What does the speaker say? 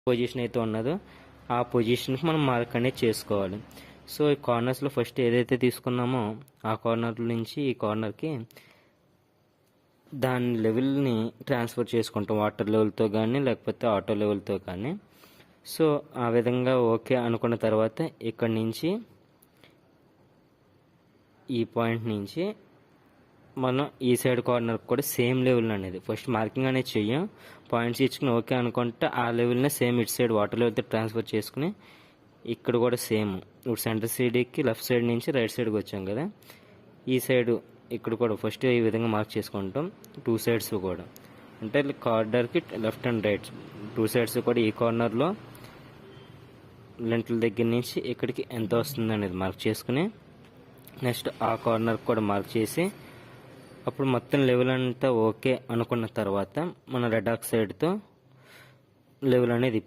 Position అయితే ఉన్నదో ఆ పొజిషన్కి మనం మార్క్ అనేది చేసుకోవాలి. సో ఈ కార్నర్స్లో ఫస్ట్ ఏదైతే తీసుకున్నామో ఆ కార్నర్ నుంచి ఈ కార్నర్కి దాని లెవెల్ని ట్రాన్స్ఫర్ చేసుకుంటాం, వాటర్ లెవెల్తో కానీ లేకపోతే ఆటో లెవెల్తో కానీ. సో ఆ విధంగా ఓకే అనుకున్న తర్వాత ఇక్కడి నుంచి ఈ పాయింట్ నుంచి మనం ఈ సైడ్ కార్నర్ కూడా సేమ్ లెవెల్ అనేది ఫస్ట్ మార్కింగ్ అనేది చెయ్యం, పాయింట్స్ ఇచ్చుకుని ఓకే అనుకుంటే ఆ లెవెల్నే సేమ్ ఇటు సైడ్ వాటర్ లెవెల్తో ట్రాన్స్ఫర్ చేసుకుని ఇక్కడ కూడా సేమ్ ఇప్పుడు సెంటర్ సైడ్కి లెఫ్ట్ సైడ్ నుంచి రైట్ సైడ్కి వచ్చాం కదా, ఈ సైడ్ ఇక్కడ కూడా ఫస్ట్ ఈ విధంగా మార్క్ చేసుకుంటాం. టూ సైడ్స్ కూడా అంటే కార్నర్కి left and right two sides కూడా ఈ కార్నర్లో లెంట్ల దగ్గర నుంచి ఇక్కడికి ఎంత వస్తుంది అనేది మార్క్ చేసుకుని నెక్స్ట్ ఆ కార్నర్ కూడా మార్క్ చేసి అప్పుడు మొత్తం లెవెల్ అంతా ఓకే అనుకున్న తర్వాత మన రెడ్ ఆక్సైడ్తో లెవెల్ అనేది